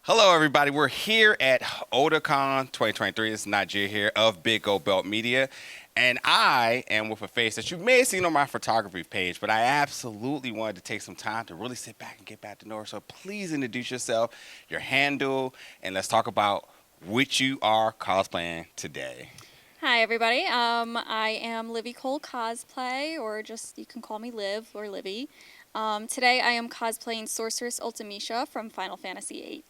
Hello, everybody. We're here at Otakon 2023. It's Najee here of Big O Belt Media. And I am with a face that you may have seen on my photography page, but I absolutely wanted to take some time to really sit back and get back to know her. So please introduce yourself, your handle, and let's talk about what you are cosplaying today. Hi, everybody. I am Livicole Cosplay, or just you can call me Liv or Livy. Today I am cosplaying Sorceress Ultimecia from Final Fantasy VIII.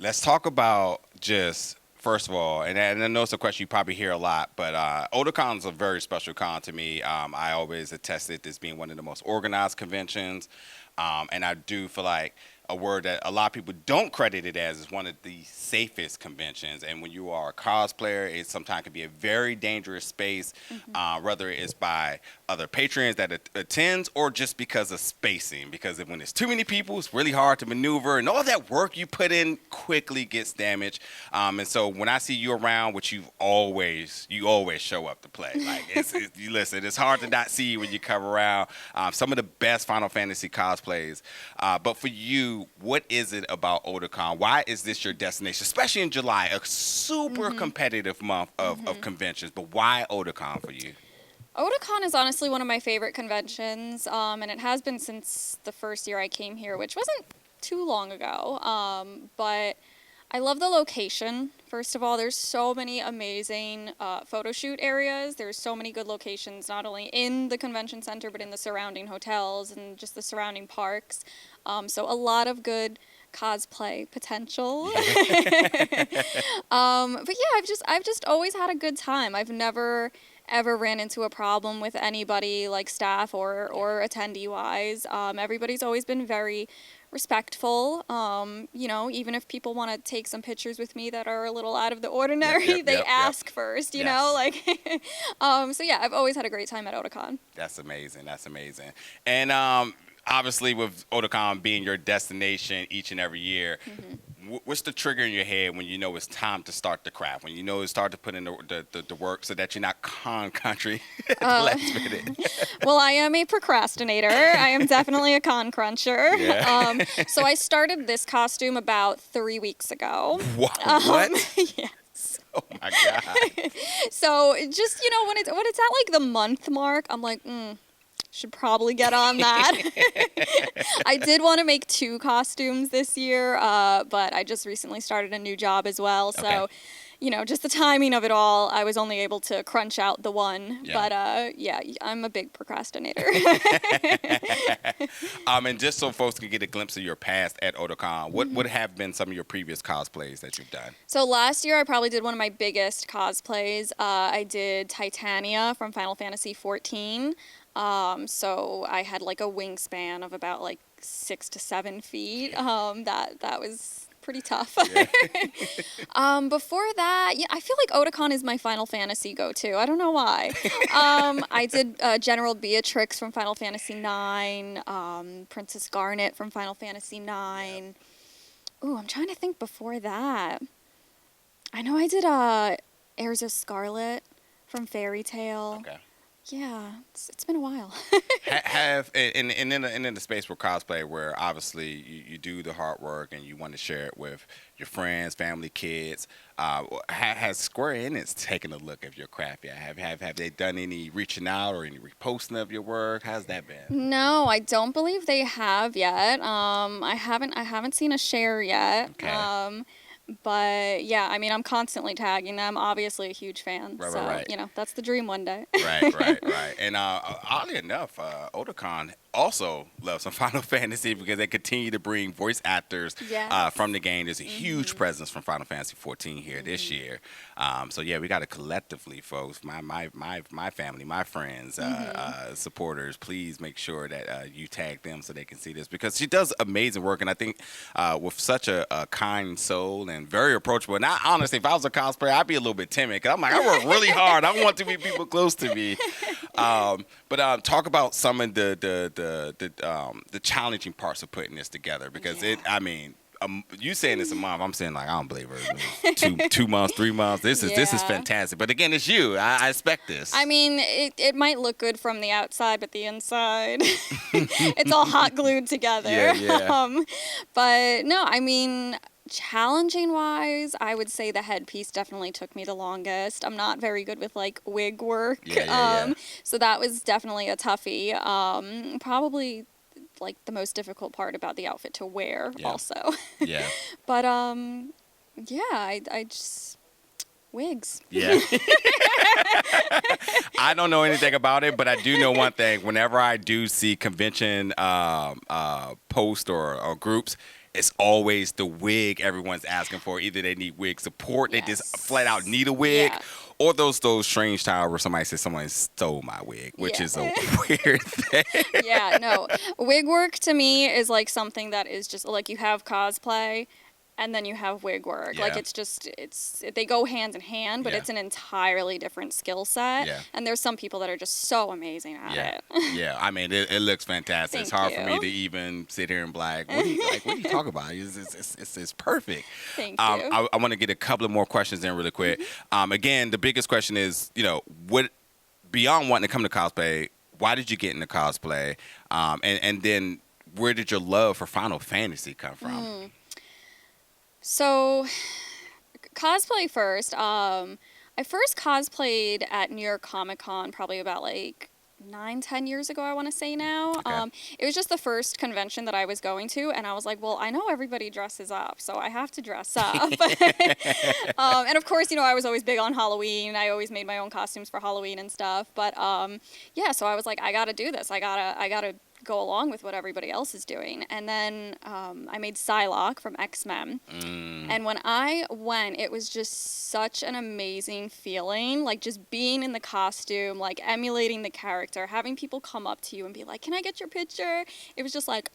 Let's talk about just, first of all, and I know it's a question you probably hear a lot, but Otakon is a very special con to me. I always attested this being one of the most organized conventions, and I do feel like a word that a lot of people don't credit it as is one of the safest conventions. And when you are a cosplayer, it sometimes can be a very dangerous space, whether it's by other patrons that attends or just because of spacing. Because when there's too many people, it's really hard to maneuver, and all that work you put in quickly gets damaged. And so when I see you around, which you always show up to play. Like you listen, it's hard to not see you when you come around. Some of the best Final Fantasy cosplays. But for you, what is it about Otakon? Why is this your destination, especially in July, a super competitive month of conventions? But why Otakon for you? Otakon is honestly one of my favorite conventions, and it has been since the first year I came here, which wasn't too long ago. But I love the location. First of all, there's so many amazing photo shoot areas. There's so many good locations, not only in the convention center, but in the surrounding hotels and just the surrounding parks. So a lot of good cosplay potential. But yeah, I've just always had a good time. I've never ever ran into a problem with anybody, like staff or attendee wise. Everybody's always been very respectful. Even if people want to take some pictures with me that are a little out of the ordinary, they ask first, you know, like, so yeah, I've always had a great time at Otakon. That's amazing. That's amazing. And obviously with Otakon being your destination each and every year, what's the trigger in your head when you know it's time to start the craft, when you know it's start to put in the work so that you're not con country at the last minute? Well, I am a procrastinator. I am definitely a con cruncher. Yeah. So I started this costume about 3 weeks ago. What? Yes. Oh my God. So just, when it's at like the month mark, I'm like, should probably get on that. I did want to make 2 costumes this year, but I just recently started a new job as well. So, just the timing of it all, I was only able to crunch out the one. Yeah. But yeah, I'm a big procrastinator. And just so folks can get a glimpse of your past at Otakon, what have been some of your previous cosplays that you've done? So last year, I probably did one of my biggest cosplays. I did Titania from Final Fantasy XIV. So I had like a wingspan of about like 6 to 7 feet. That was pretty tough. Yeah. Before that, yeah, I feel like Otakon is my Final Fantasy go-to. I don't know why. I did General Beatrix from Final Fantasy IX, Princess Garnet from Final Fantasy IX. Ooh, I'm trying to think before that. I know I did Heirs of Scarlet from Fairy Tale. Okay. Yeah, it's been a while. in the space with cosplay, where obviously you do the hard work and you want to share it with your friends, family, kids. Has Square Enix taken a look at your craft yet? Have they done any reaching out or any reposting of your work? How's that been? No, I don't believe they have yet. I haven't seen a share yet. Okay. But yeah, I mean, I'm constantly tagging them. Obviously, a huge fan. Right. That's the dream one day. Right. And oddly enough, Otakon also loves some Final Fantasy because they continue to bring voice actors from the game. There's a huge presence from Final Fantasy 14 here this year. So yeah, we got to collectively, folks, my family, my friends, supporters, please make sure that you tag them so they can see this, because she does amazing work. And I think with such a kind soul and very approachable. And honestly, if I was a cosplayer, I'd be a little bit timid, because I'm like, I work really hard. I want to be people close to me. But talk about some of the challenging parts of putting this together, because you saying this a month, I'm saying like, I don't believe her. 2 months, 3 months. This is fantastic. But again, it's you. I expect this. I mean, it might look good from the outside, but the inside, it's all hot glued together. Yeah. But no, I mean, Challenging wise, I would say the headpiece definitely took me the longest. I'm not very good with like wig work. Yeah. So that was definitely a toughie. Probably like the most difficult part about the outfit to wear Yeah. also. Yeah. But yeah, I just wigs. Yeah. I don't know anything about it, but I do know one thing. Whenever I do see convention posts or groups, it's always the wig everyone's asking for. Either they need wig support, they just flat out need a wig, Yeah. or those strange times where somebody says someone stole my wig, which Yeah. is a weird thing. Yeah, no. Wig work to me is like something that is just like you have cosplay and then you have wig work. Like Yeah. it's they go hand in hand, but Yeah. it's an entirely different skill set. Yeah. And there's some people that are just so amazing at Yeah, it. yeah. I mean, it looks fantastic. It's hard Thank for me you. to even sit here and be like, what are you talking about? It's perfect. Thank you. I want to get a couple of more questions in really quick. Again, the biggest question is, what beyond wanting to come to cosplay, why did you get into cosplay? And then where did your love for Final Fantasy come from? So, cosplay first. I first cosplayed at New York Comic Con probably about like 9-10 years ago, I want to say now. Okay. It was just the first convention that I was going to, and I was like, well, I know everybody dresses up, so I have to dress up. And of course, I was always big on Halloween. I always made my own costumes for Halloween and stuff. But yeah, so I was like, I got to do this. I gotta go along with what everybody else is doing. And then I made Psylocke from X-Men. And when I went, it was just such an amazing feeling, like just being in the costume, like emulating the character, having people come up to you and be like, can I get your picture? It was just like,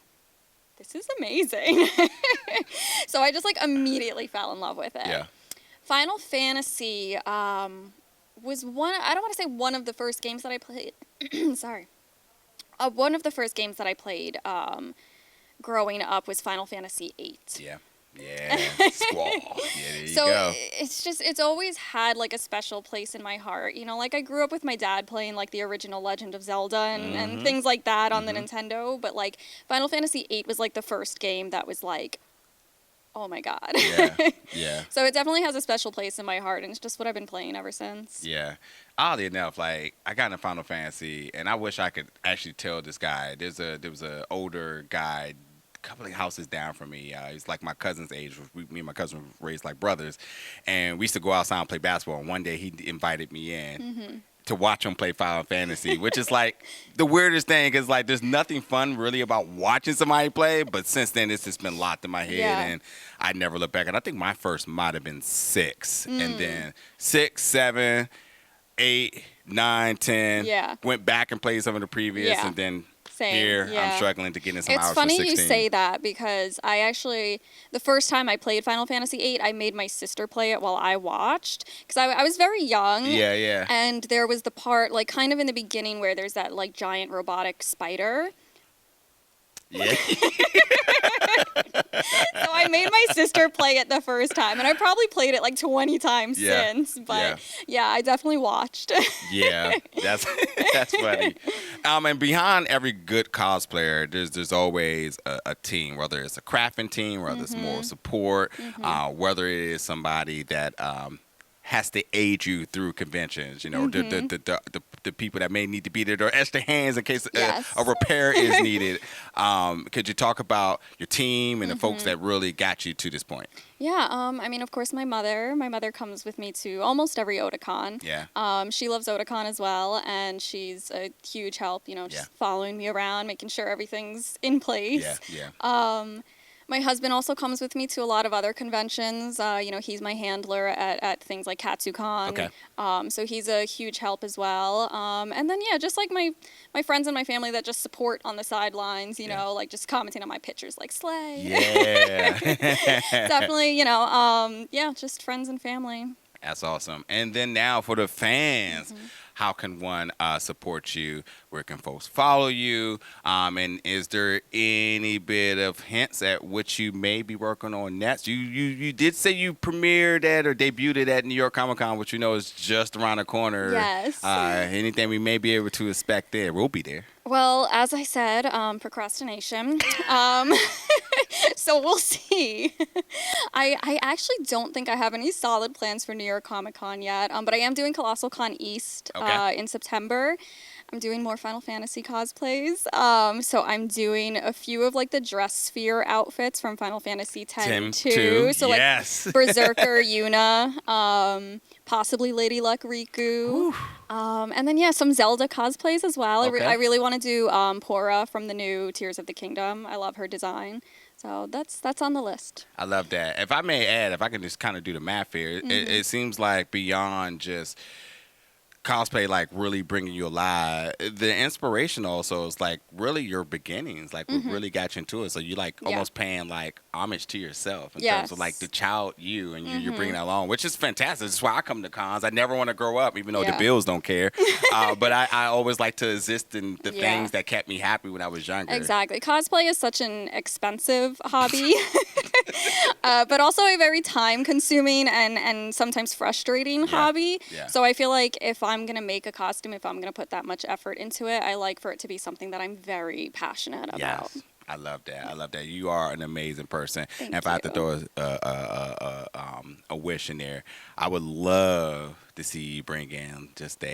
this is amazing. So I just like immediately fell in love with it. Yeah. Final Fantasy was I don't want to say one of the first games that I played. Sorry. One of the first games that I played growing up was Final Fantasy VIII. Yeah. Yeah. Squall. Yeah, there you So go. it's always had like a special place in my heart. Like I grew up with my dad playing like the original Legend of Zelda and things like that on the Nintendo. But like Final Fantasy VIII was like the first game that was like, oh my God. Yeah. Yeah. So it definitely has a special place in my heart, and it's just what I've been playing ever since. Yeah. Oddly enough, like I got into Final Fantasy, and I wish I could actually tell this guy. There was a older guy, a couple of houses down from me. He's like my cousin's age. Me and my cousin were raised like brothers, and we used to go outside and play basketball. And one day he invited me in to watch him play Final Fantasy, which is like the weirdest thing. Because like there's nothing fun really about watching somebody play, but since then it's just been locked in my head, Yeah. and I never looked back. And I think my first might have been 6, and then 6, 7. 8, 9, 10. Yeah. Went back and played some of the previous, Yeah. and then Same. here Yeah. I'm struggling to get in some It's hours funny for 16. you say that because I actually, the first time I played Final Fantasy VIII, I made my sister play it while I watched because I was very young. Yeah, yeah. And there was the part, like, kind of in the beginning where there's that, like, giant robotic spider. Yeah. So I made my sister play it the first time, and I probably played it, like, 20 times Yeah. since. But, yeah, I definitely watched. Yeah, that's funny. And behind every good cosplayer, there's always a team, whether it's a crafting team, whether it's more support, whether it is somebody that has to aid you through conventions. The people that may need to be there, or extra hands in case Yes. a repair is needed. Could you talk about your team and the folks that really got you to this point? Yeah, I mean, of course, my mother. My mother comes with me to almost every Otakon. Yeah. She loves Otakon as well, and she's a huge help, just following me around, making sure everything's in place. Yeah. Yeah. My husband also comes with me to a lot of other conventions. He's my handler at things like KatsuCon. Okay. So he's a huge help as well. And then, yeah, just like my friends and my family that just support on the sidelines, like just commenting on my pictures like, slay. Yeah. Definitely, just friends and family. That's awesome. And then now for the fans, how can one support you? Where can folks follow you? And is there any bit of hints at what you may be working on next? You did say you premiered at or debuted at New York Comic Con, which is just around the corner. Yes. Anything we may be able to expect there, we'll be there. Well, as I said, procrastination. So we'll see. I actually don't think I have any solid plans for New York Comic Con yet, but I am doing Colossal Con East in September. I'm doing more Final Fantasy cosplays. So I'm doing a few of like the dress sphere outfits from Final Fantasy X too. So yes. like Berserker Yuna, possibly Lady Luck Riku. And then some Zelda cosplays as well. Okay. I really want to do Pora from the new Tears of the Kingdom. I love her design. So that's on the list. I love that. If I may add, if I can just kind of do the math here, it seems like beyond just cosplay, like really bringing you alive, the inspiration also is like really your beginnings, like what really got you into it. So you like almost paying like homage to yourself in terms of like the child you, and you're bringing that along, which is fantastic. That's why I come to cons. I never want to grow up, even though the bills don't care. But I always like to exist in the things that kept me happy when I was younger. Exactly. Cosplay is such an expensive hobby, but also a very time consuming and sometimes frustrating hobby. Yeah. So I feel like if I'm going to make a costume, if I'm going to put that much effort into it, I like for it to be something that I'm very passionate about. Yes. I love that. I love that. You are an amazing person. Thank and if I have to throw a wish in there, I would love to see you bring in just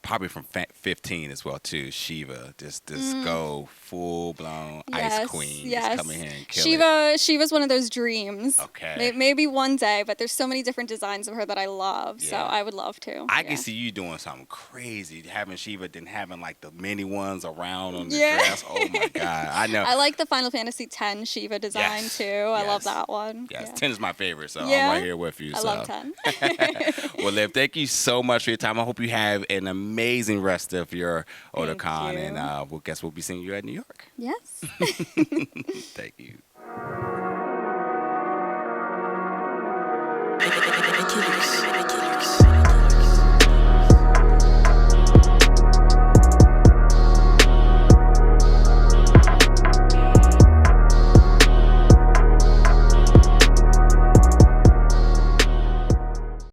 probably from 15 as well too. Shiva, just go full blown ice queen. Just come in here and kill it. Shiva's one of those dreams. Okay. Maybe one day, but there's so many different designs of her that I love, so I would love to. I can see you doing something crazy, having Shiva, then having like the mini ones around on the dress. Oh my God, I know. I like the Final Fantasy X Shiva design too. I love that one. Yes, 10 is my favorite, so I'm right here with you. I love 10. Well, Liv, thank you so much for your time. I hope you have an amazing rest of your Otakon, and we'll be seeing you at New York. Yes. Thank you. I